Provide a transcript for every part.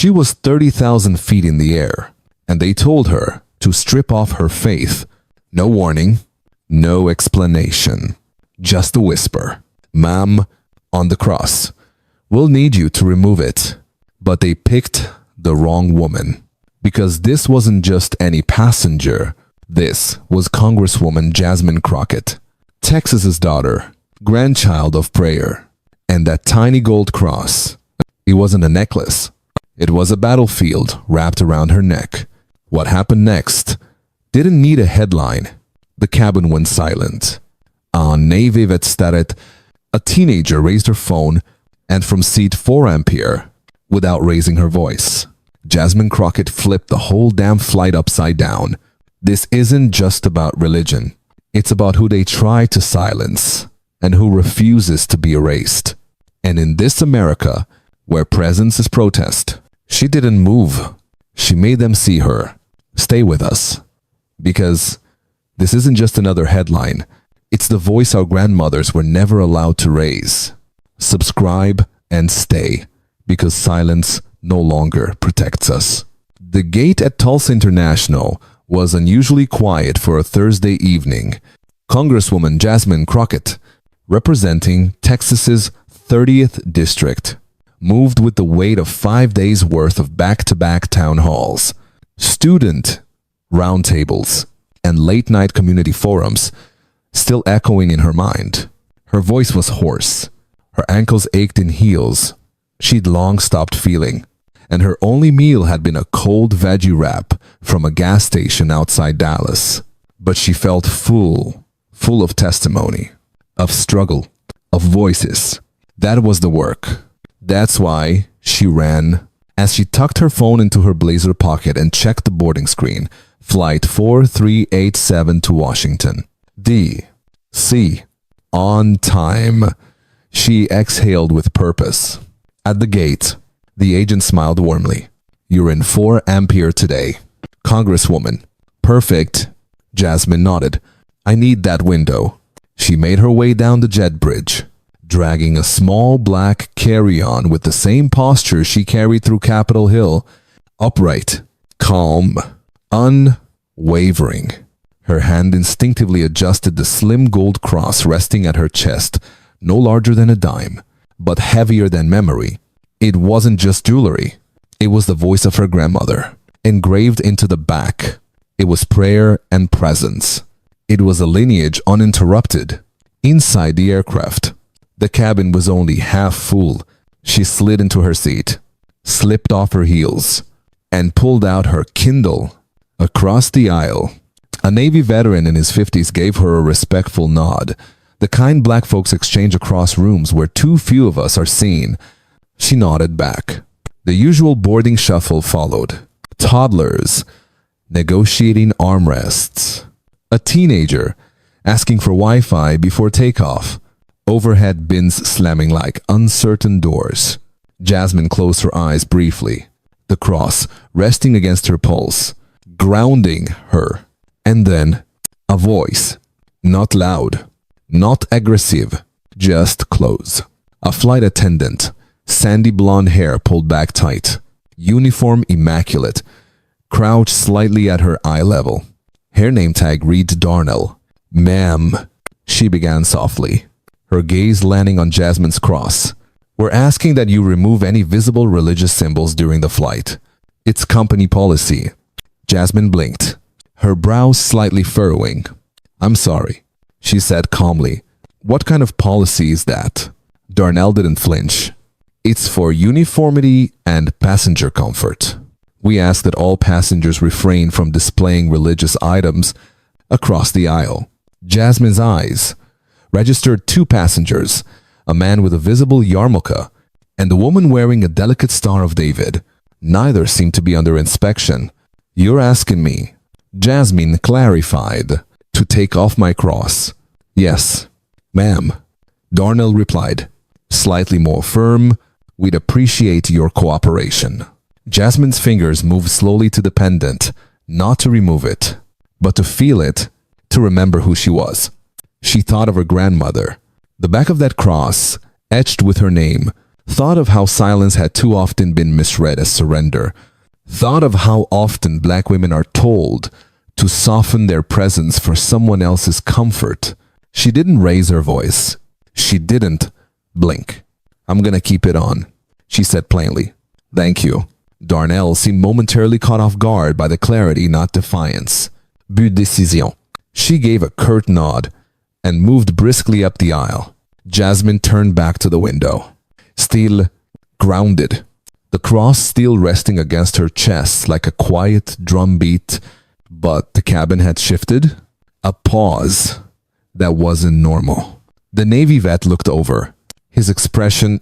She was 30,000 feet in the air, and they told her to strip off her faith. No warning, no explanation, just a whisper. Ma'am, on the cross. We'll need you to remove it. But they picked the wrong woman. Because this wasn't just any passenger. This was Congresswoman Jasmine Crockett, Texas's daughter, grandchild of prayer. And that tiny gold cross, it wasn't a necklace. It was a battlefield wrapped around her neck. What happened next didn't need a headline. The cabin went silent. Navy vet started. A teenager raised her phone and from seat 4 ampere without raising her voice. Jasmine Crockett flipped the whole damn flight upside down. This isn't just about religion. It's about who they try to silence and who refuses to be erased. And in this America, where presence is protest, she didn't move. She made them see her. Stay with us. Because this isn't just another headline. It's the voice our grandmothers were never allowed to raise. Subscribe and stay, because silence no longer protects us. The gate at Tulsa International was unusually quiet for a Thursday evening. Congresswoman Jasmine Crockett, representing Texas's 30th district, moved with the weight of 5 days' worth of back-to-back town halls, student roundtables, and late-night community forums still echoing in her mind. Her voice was hoarse. Her ankles ached in heels she'd long stopped feeling, and her only meal had been a cold veggie wrap from a gas station outside Dallas. But she felt full of testimony, of struggle, of voices. That was the work. That's why she ran. As she tucked her phone into her blazer pocket and checked the boarding screen, Flight 4387 to Washington. D.C. On time. She exhaled with purpose. At the gate, the agent smiled warmly. You're in 4 ampere today. Congresswoman. Perfect. Jasmine nodded. I need that window. She made her way down the jet bridge, dragging a small black carry-on with the same posture she carried through Capitol Hill. Upright, calm, unwavering. Her hand instinctively adjusted the slim gold cross resting at her chest, no larger than a dime, but heavier than memory. It wasn't just jewelry. It was the voice of her grandmother, engraved into the back. It was prayer and presence. It was a lineage uninterrupted. Inside the aircraft, the cabin was only half full. She slid into her seat, slipped off her heels, and pulled out her Kindle. Across the aisle, a Navy veteran in his 50s gave her a respectful nod, the kind black folks exchange across rooms where too few of us are seen. She nodded back. The usual boarding shuffle followed. Toddlers negotiating armrests. A teenager asking for Wi-Fi before takeoff. Overhead bins slamming like uncertain doors. Jasmine closed her eyes briefly, the cross resting against her pulse, grounding her. And then a voice, not loud, not aggressive, just close. A flight attendant, sandy blonde hair pulled back tight, uniform immaculate, crouched slightly at her eye level. Her name tag reads Darnell. Ma'am, she began softly, her gaze landing on Jasmine's cross. We're asking that you remove any visible religious symbols during the flight. It's company policy. Jasmine blinked, her brows slightly furrowing. I'm sorry, she said calmly. What kind of policy is that? Darnell didn't flinch. It's for uniformity and passenger comfort. We ask that all passengers refrain from displaying religious items across the aisle. Jasmine's eyes registered 2 passengers, a man with a visible yarmulke and a woman wearing a delicate Star of David. Neither seemed to be under inspection. You're asking me, Jasmine clarified, to take off my cross. Yes, ma'am, Darnell replied, slightly more firm. We'd appreciate your cooperation. Jasmine's fingers moved slowly to the pendant, not to remove it, but to feel it, to remember who she was. She thought of her grandmother. The back of that cross, etched with her name, Thought of how silence had too often been misread as surrender. Thought of how often black women are told to soften their presence for someone else's comfort. She didn't raise her voice. She didn't blink. "I'm gonna keep it on," she said plainly. "Thank you." Darnell seemed momentarily caught off guard by the clarity, not defiance. "But décision." She gave a curt nod and moved briskly up the aisle. Jasmine turned back to the window. Still grounded, the cross still resting against her chest like a quiet drumbeat, but the cabin had shifted. A pause that wasn't normal. The Navy vet looked over, his expression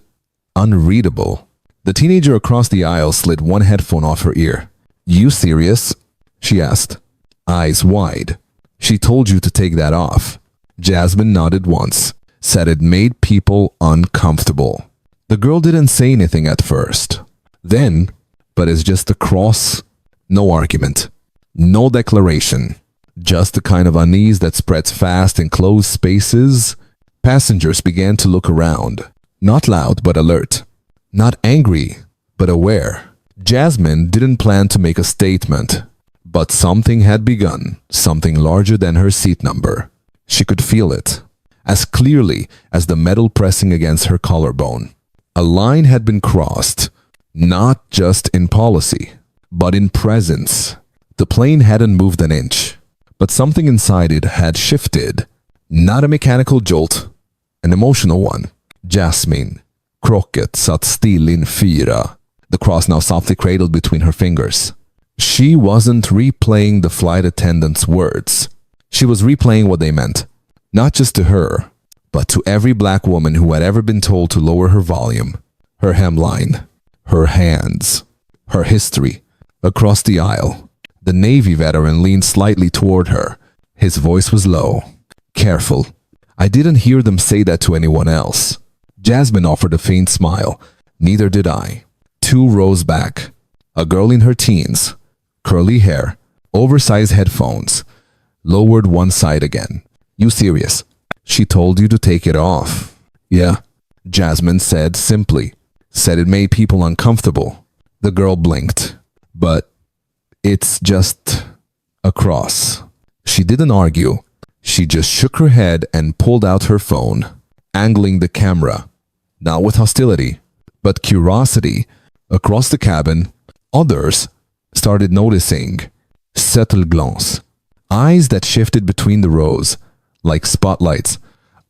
unreadable. The teenager across the aisle slid one headphone off her ear. "You serious?" she asked, eyes wide. "She told you to take that off." Jasmine nodded once, said it made people uncomfortable. The girl didn't say anything at first. Then, but it's just a cross, no argument, no declaration, just the kind of unease that spreads fast in closed spaces. Passengers began to look around, not loud but alert, not angry but aware. Jasmine didn't plan to make a statement, but something had begun, something larger than her seat number. She could feel it, as clearly as the metal pressing against her collarbone. A line had been crossed, not just in policy, but in presence. The plane hadn't moved an inch, but something inside it had shifted. Not a mechanical jolt, an emotional one. Jasmine Crockett satt still in fyra, the cross now softly cradled between her fingers. She wasn't replaying the flight attendant's words. She was replaying what they meant, not just to her, but to every black woman who had ever been told to lower her volume, her hemline, her hands, her history. Across the aisle, the Navy veteran leaned slightly toward her. His voice was low, careful. "I didn't hear them say that to anyone else." Jasmine offered a faint smile. "Neither did I." 2 rows back, a girl in her teens, curly hair, oversized headphones, lowered one side again. "You serious? She told you to take it off." "Yeah," Jasmine said simply. "Said it made people uncomfortable." The girl blinked. "But it's just a cross." She didn't argue. She just shook her head and pulled out her phone, angling the camera, not with hostility, but curiosity. Across the cabin, others started noticing. Subtle glance. Eyes that shifted between the rows, like spotlights,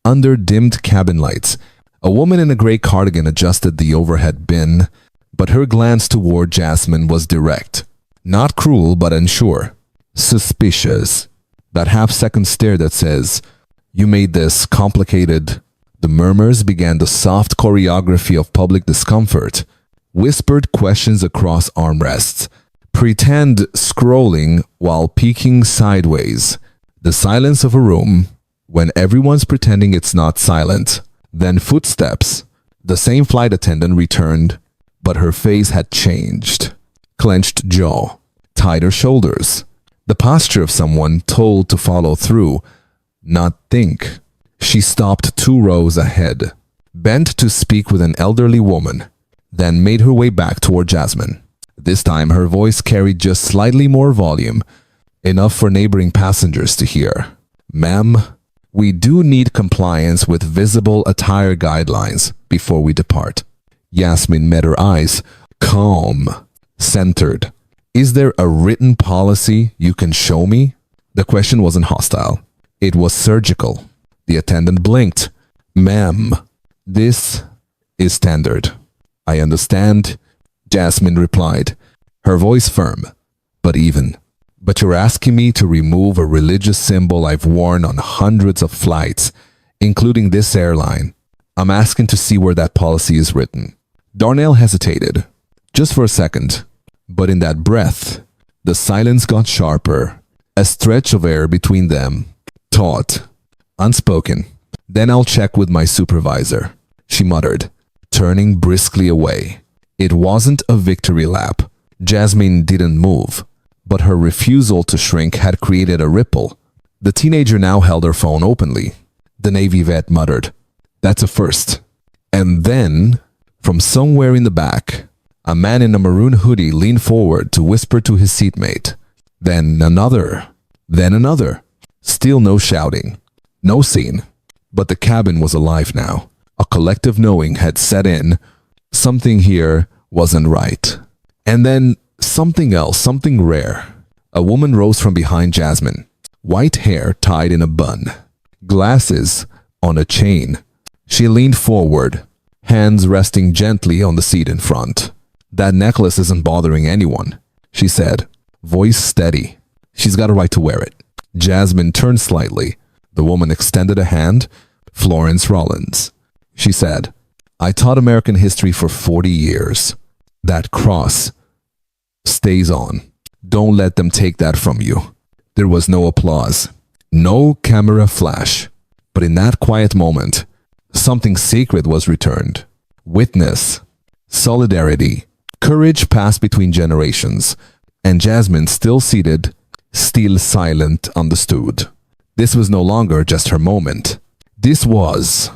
under dimmed cabin lights. A woman in a gray cardigan adjusted the overhead bin, but her glance toward Jasmine was direct. Not cruel, but unsure. Suspicious. That half-second stare that says, "You made this complicated." The murmurs began the soft choreography of public discomfort. Whispered questions across armrests. Pretend scrolling while peeking sideways. The silence of a room when everyone's pretending it's not silent. Then footsteps. The same flight attendant returned, but her face had changed. Clenched jaw, tighter shoulders. The posture of someone told to follow through, not think. She stopped 2 rows ahead, bent to speak with an elderly woman, then made her way back toward Jasmine. This time her voice carried just slightly more volume, enough for neighboring passengers to hear. "Ma'am, we do need compliance with visible attire guidelines before we depart." Jasmine met her eyes, calm, centered. "Is there a written policy you can show me?" The question wasn't hostile. It was surgical. The attendant blinked. "Ma'am, this is standard." "I understand," Jasmine replied, her voice firm, but even. "But you're asking me to remove a religious symbol I've worn on hundreds of flights, including this airline. I'm asking to see where that policy is written." Darnell hesitated, just for a second, but in that breath, the silence got sharper, a stretch of air between them, taut, unspoken. "Then I'll check with my supervisor," she muttered, turning briskly away. It wasn't a victory lap. Jasmine didn't move, but her refusal to shrink had created a ripple. The teenager now held her phone openly. The Navy vet muttered, "That's a first." And then, From somewhere in the back, a man in a maroon hoodie leaned forward to whisper to his seatmate. Then another. Then another. Still no shouting. No scene. But the cabin was alive now. A collective knowing had set in. Something here wasn't right. And then something else, something rare. A woman rose from behind Jasmine. White hair tied in a bun. Glasses on a chain. She leaned forward, hands resting gently on the seat in front. "That necklace isn't bothering anyone," she said, voice steady. "She's got a right to wear it." Jasmine turned slightly. The woman extended a hand. "Florence Rollins," she said. "I taught American history for 40 years. That cross stays on. Don't let them take that from you." There was no applause, no camera flash. But in that quiet moment, something sacred was returned. Witness, solidarity, courage passed between generations, and Jasmine, still seated, still silent, understood. This was no longer just her moment. This was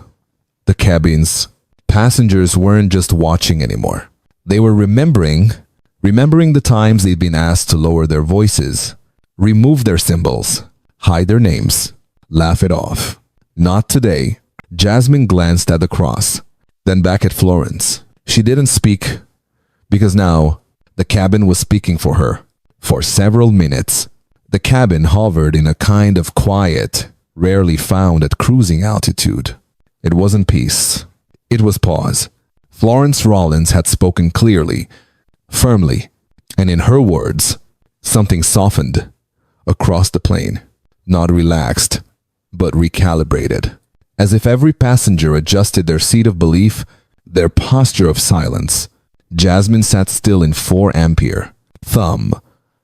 the cabin's. Passengers weren't just watching anymore. They were remembering the times they'd been asked to lower their voices, remove their symbols, hide their names, laugh it off. Not today. Jasmine glanced at the cross, then back at Florence. She didn't speak because now the cabin was speaking for her. For several minutes, the cabin hovered in a kind of quiet, rarely found at cruising altitude. It wasn't peace. It was pause. Florence Rollins had spoken clearly, firmly, and in her words, something softened across the plane. Not relaxed, but recalibrated. As if every passenger adjusted their seat of belief, their posture of silence. Jasmine sat still in 4 ampere, thumb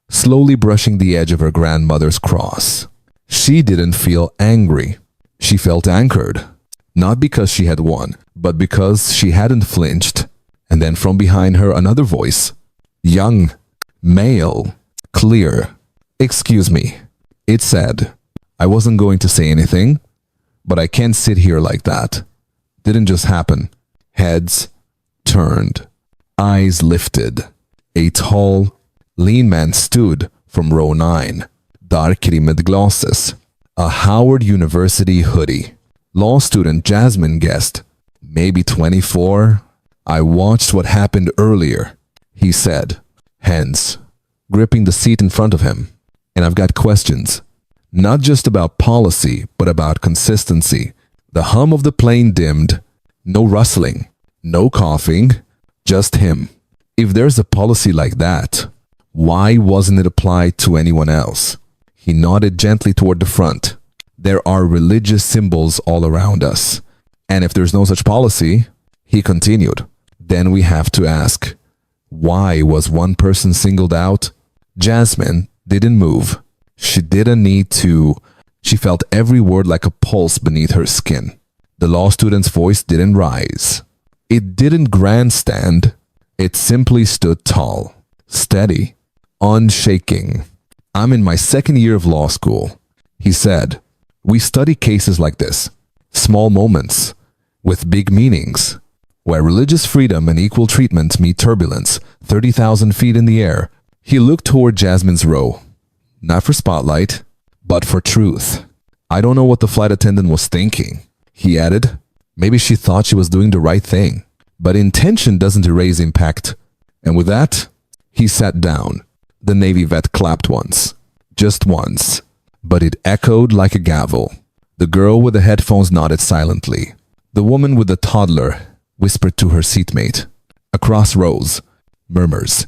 slowly brushing the edge of her grandmother's cross. She didn't feel angry. She felt anchored. Not because she had won, but because she hadn't flinched. And then from behind her, another voice. Young, male, clear. "Excuse me," it said. "I wasn't going to say anything, but I can't sit here like that." Didn't just happen. Heads turned. Eyes lifted. A tall, lean man stood from row 9. Dark rimmed glasses. A Howard University hoodie. Law student Jasmine guessed. Maybe 24. "I watched what happened earlier," he said, hands gripping the seat in front of him. "And I've got questions. Not just about policy, but about consistency." The hum of the plane dimmed. No rustling. No coughing. Just him. If there's a policy like that, why wasn't it applied to anyone else? He nodded gently toward the front. "There are religious symbols all around us. And if there's no such policy," he continued, "then we have to ask, why was one person singled out?" Jasmine didn't move. She didn't need to. She felt every word like a pulse beneath her skin. The law student's voice didn't rise. It didn't grandstand. It simply stood tall, steady, unshaking. "I'm in my 2nd year of law school," he said. "We study cases like this, small moments with big meanings, where religious freedom and equal treatment meet turbulence 30,000 feet in the air." He looked toward Jasmine's row. Not for spotlight, but for truth. "I don't know what the flight attendant was thinking," he added. "Maybe she thought she was doing the right thing. But intention doesn't erase impact." And with that, he sat down. The Navy vet clapped once. Just once. But it echoed like a gavel. The girl with the headphones nodded silently. The woman with the toddler whispered to her seatmate. Across rows, murmurs.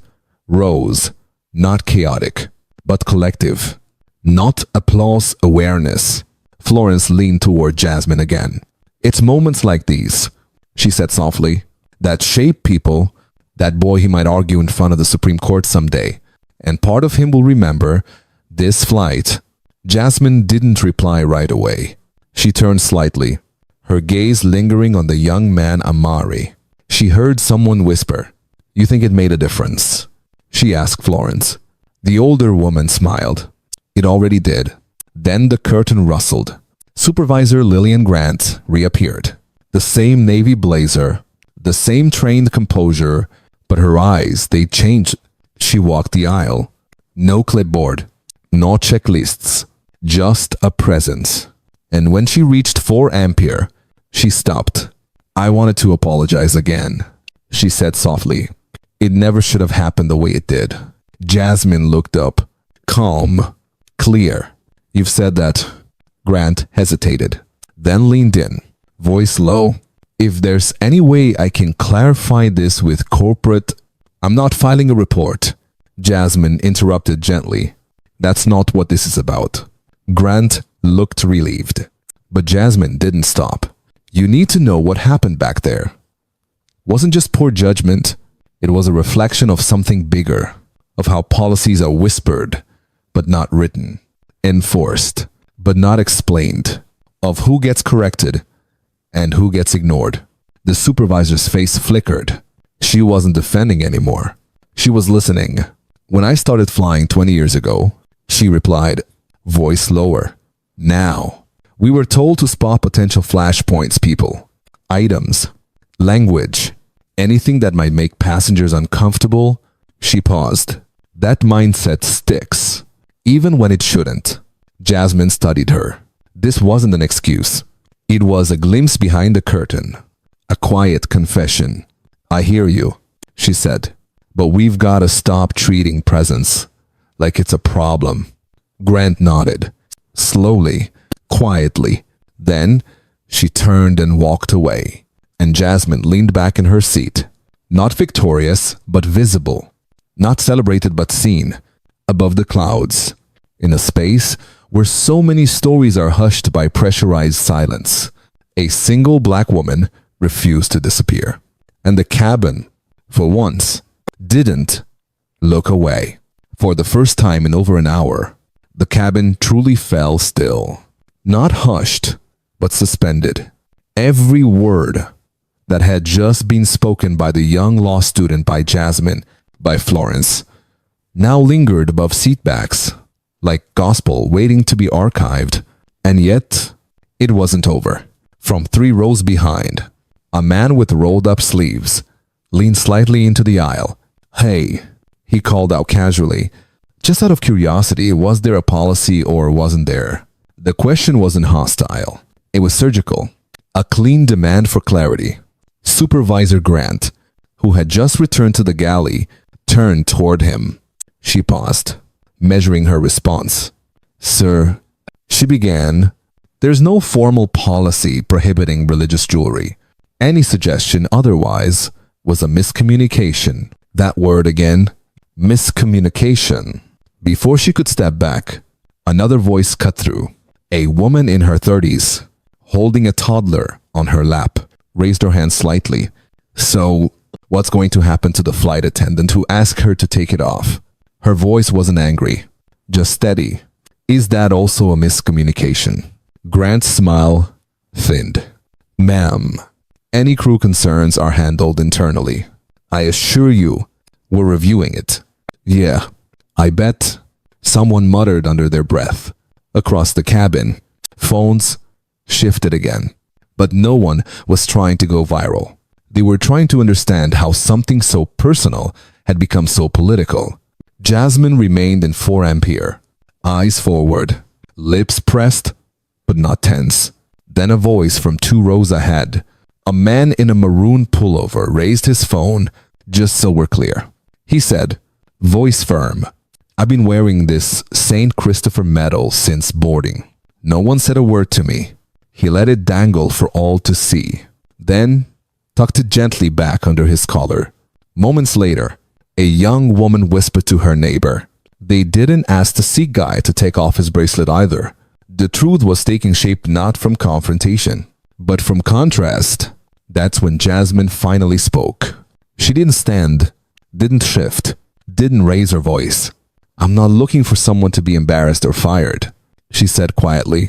Rows, not chaotic, but collective. Not applause, awareness. Florence leaned toward Jasmine again. "It's moments like these," she said softly, "that shape people. That boy he might argue in front of the Supreme Court someday. And part of him will remember this flight." Jasmine didn't reply right away. She turned slightly, her gaze lingering on the young man Amari. She heard someone whisper, "You think it made a difference?" she asked Florence. The older woman smiled. It already did. Then the curtain rustled. Supervisor Lillian Grant reappeared. The same navy blazer, The same trained composure, but her eyes, they changed. She walked the aisle. No clipboard, no checklists, just a presence. And when she reached 4 ampere, she stopped. I wanted to apologize again, she said softly. It never should have happened the way it did. Jasmine looked up, calm, clear. You've said that. Grant hesitated, then leaned in, voice low. If there's any way I can clarify this with corporate... I'm not filing a report, Jasmine interrupted gently. That's not what this is about. Grant looked relieved, but Jasmine didn't stop. You need to know what happened back there. Wasn't just poor judgment, it was a reflection of something bigger, of how policies are whispered, but not written, enforced, but not explained, of who gets corrected and who gets ignored. The supervisor's face flickered. She wasn't defending anymore. She was listening. When I started flying 20 years ago, she replied, voice lower. Now, we were told to spot potential flashpoints, people, items, language, anything that might make passengers uncomfortable. She paused. That mindset sticks, even when it shouldn't. Jasmine studied her. This wasn't an excuse. It was a glimpse behind the curtain, a quiet confession. I hear you, she said, but we've got to stop treating presence like it's a problem. Grant nodded, slowly, quietly. Then she turned and walked away, and Jasmine leaned back in her seat, not victorious, but visible, not celebrated but seen, above the clouds, in a space where so many stories are hushed by pressurized silence. A single black woman refused to disappear, and the cabin, for once, didn't look away. For the first time in over an hour, the cabin truly fell still, not hushed, but suspended. Every word that had just been spoken by the young law student, by Jasmine, by Florence, now lingered above seatbacks, like gospel waiting to be archived. And yet, it wasn't over. From 3 rows behind, a man with rolled up sleeves leaned slightly into the aisle. Hey, he called out casually. Just out of curiosity, was there a policy or wasn't there? The question wasn't hostile. It was surgical. A clean demand for clarity. Supervisor Grant, who had just returned to the galley, turned toward him. She paused, measuring her response. Sir, she began, there's no formal policy prohibiting religious jewelry. Any suggestion otherwise was a miscommunication. That word again, miscommunication. Before she could step back, another voice cut through. A woman in her 30s, holding a toddler on her lap, raised her hand slightly. So, what's going to happen to the flight attendant who asked her to take it off? Her voice wasn't angry, just steady. Is that also a miscommunication? Grant's smile thinned. Ma'am, any crew concerns are handled internally. I assure you, we're reviewing it. Yeah, I bet, someone muttered under their breath. Across the cabin, phones shifted again. But no one was trying to go viral. They were trying to understand how something so personal had become so political. Jasmine remained in 4 ampere, eyes forward, lips pressed, but not tense. Then a voice from 2 rows ahead. A man in a maroon pullover raised his phone, just so we're clear. He said, voice firm, I've been wearing this St. Christopher medal since boarding. No one said a word to me. He let it dangle for all to see, then tucked it gently back under his collar. Moments later, a young woman whispered to her neighbor. They didn't ask the Sikh guy to take off his bracelet either. The truth was taking shape not from confrontation, but from contrast. That's when Jasmine finally spoke. She didn't stand, didn't shift, didn't raise her voice. I'm not looking for someone to be embarrassed or fired, she said quietly.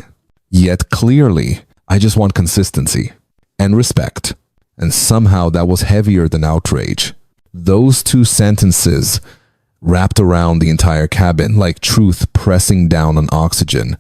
Yet clearly, I just want consistency and respect. And somehow that was heavier than outrage. Those 2 sentences wrapped around the entire cabin like truth pressing down on oxygen.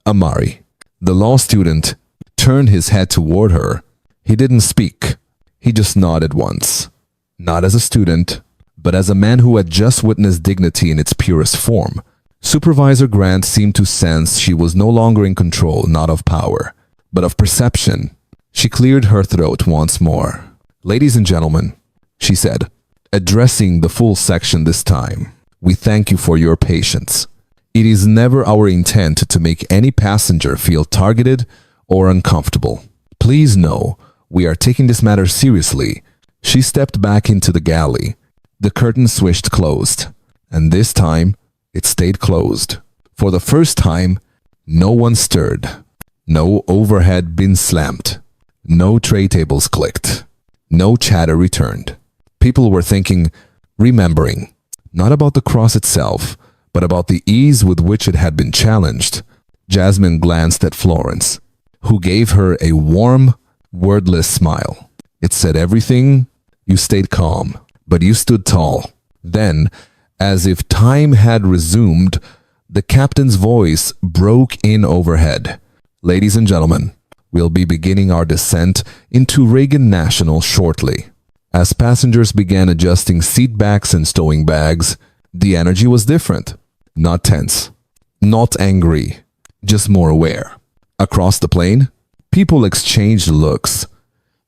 Amari, the law student, turned his head toward her. He didn't speak. He just nodded once. Not as a student, but as a man who had just witnessed dignity in its purest form. Supervisor Grant seemed to sense she was no longer in control, not of power, but of perception. She cleared her throat once more. "Ladies and gentlemen," she said, addressing the full section this time, "we thank you for your patience. It is never our intent to make any passenger feel targeted or uncomfortable. Please know we are taking this matter seriously." She stepped back into the galley. The curtain swished closed, and this time it stayed closed. For the first time, no one stirred. No overhead bin slammed. No tray tables clicked. No chatter returned. People were thinking, remembering, not about the cross itself, but about the ease with which it had been challenged. Jasmine glanced at Florence, who gave her a warm, wordless smile. It said everything. You stayed calm, but you stood tall. Then, as if time had resumed, the captain's voice broke in overhead. "Ladies and gentlemen, we'll be beginning our descent into Reagan National shortly." As passengers began adjusting seat backs and stowing bags, the energy was different. Not tense, not angry, just more aware. Across the plane, people exchanged looks,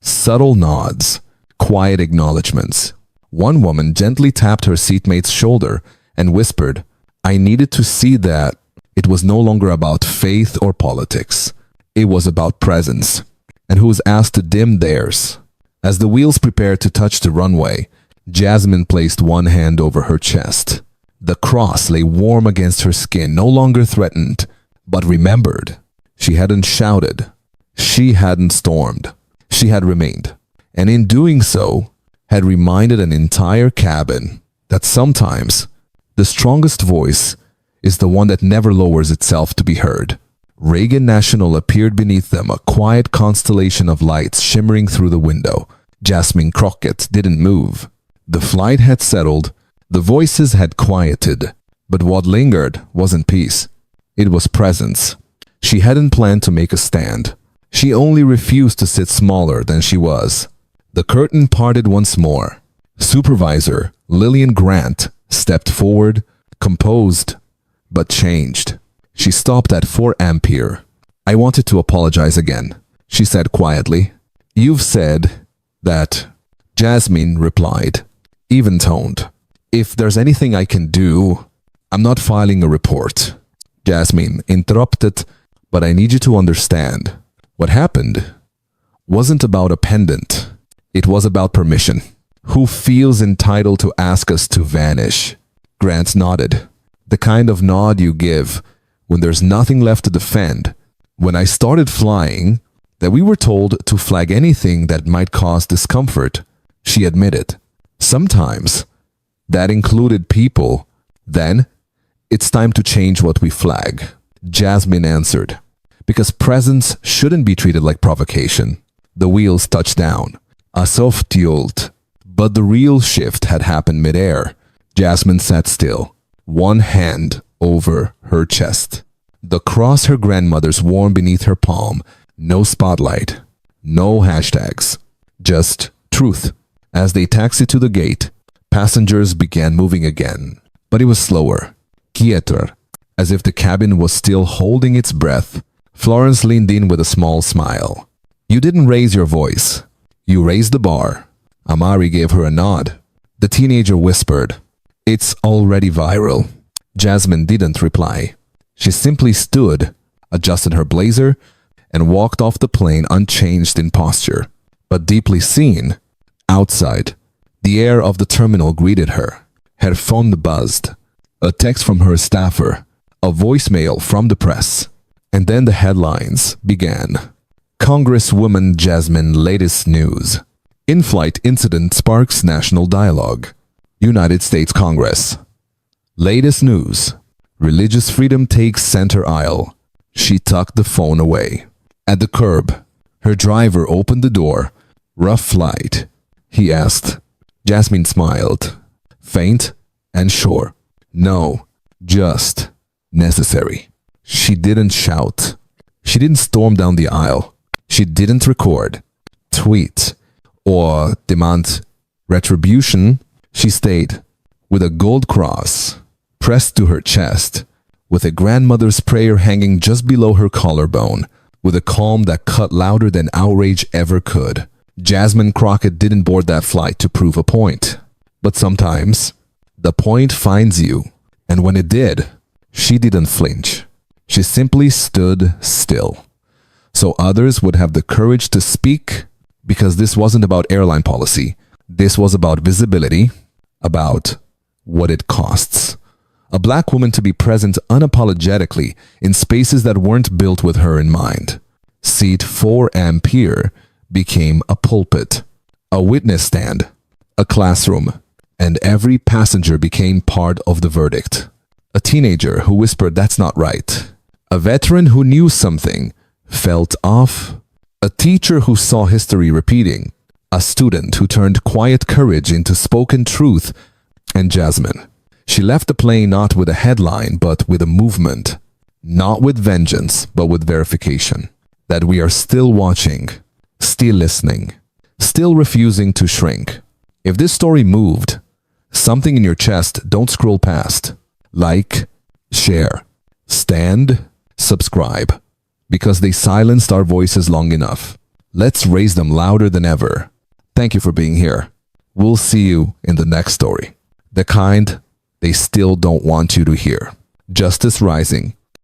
subtle nods, quiet acknowledgments. One woman gently tapped her seatmate's shoulder and whispered, "I needed to see that." It was no longer about faith or politics. It was about presence, and who was asked to dim theirs. As the wheels prepared to touch the runway, Jasmine placed one hand over her chest. The cross lay warm against her skin, no longer threatened, but remembered. She hadn't shouted. She hadn't stormed. She had remained, and in doing so, had reminded an entire cabin that sometimes the strongest voice is the one that never lowers itself to be heard. Reagan National appeared beneath them, a quiet constellation of lights shimmering through the window. Jasmine Crockett didn't move. The flight had settled, the voices had quieted, but what lingered wasn't peace. It was presence. She hadn't planned to make a stand. She only refused to sit smaller than she was. The curtain parted once more. Supervisor Lillian Grant stepped forward, composed, but changed. She stopped at 4 Ampere. "I wanted to apologize again," she said quietly. "You've said that," Jasmine replied, even-toned. "If there's anything I can do, I'm not filing a report." Jasmine interrupted, "But I need you to understand. What happened wasn't about a pendant. It was about permission. Who feels entitled to ask us to vanish?" Grant nodded. The kind of nod you give when there's nothing left to defend. "When I started flying, that we were told to flag anything that might cause discomfort," she admitted. "Sometimes that included people. Then it's time to change what we flag," Jasmine answered. "Because presence shouldn't be treated like provocation." The wheels touched down. A soft jolt. But the real shift had happened midair. Jasmine sat still, one hand over her chest. The cross her grandmother's worn beneath her palm. No spotlight. No hashtags. Just truth. As they taxied to the gate, passengers began moving again. But it was slower. Quieter. As if the cabin was still holding its breath. Florence leaned in with a small smile. "You didn't raise your voice. You raised the bar." Amari gave her a nod. The teenager whispered, "It's already viral." Jasmine didn't reply. She simply stood, adjusted her blazer, and walked off the plane unchanged in posture, but deeply seen. Outside, the air of the terminal greeted her. Her phone buzzed. A text from her staffer, a voicemail from the press, and then the headlines began. Congresswoman Jasmine latest news. In-flight incident sparks national dialogue. United States Congress. Latest news. Religious freedom takes center aisle. She tucked the phone away. At the curb, her driver opened the door. "Rough flight?" he asked. Jasmine smiled. Faint and sure. "No, just necessary." She didn't shout. She didn't storm down the aisle. She didn't record, tweet, or demand retribution, she stayed with a gold cross pressed to her chest, with a grandmother's prayer hanging just below her collarbone, with a calm that cut louder than outrage ever could. Jasmine Crockett didn't board that flight to prove a point. But sometimes, the point finds you. And when it did, she didn't flinch. She simply stood still, so others would have the courage to speak, because this wasn't about airline policy. This was about visibility, about what it costs. A black woman to be present unapologetically in spaces that weren't built with her in mind. Seat 4 Ampere became a pulpit, a witness stand, a classroom, and every passenger became part of the verdict. A teenager who whispered, "That's not right." A veteran who knew something felt off. A teacher who saw history repeating. A student who turned quiet courage into spoken truth. And Jasmine, she left the plane not with a headline, but with a movement. Not with vengeance, but with verification. That we are still watching, still listening, still refusing to shrink. If this story moved something in your chest, don't scroll past. Like, share, stand, subscribe, because they silenced our voices long enough. Let's raise them louder than ever. Thank you for being here. We'll see you in the next story. The kind they still don't want you to hear. Justice rising,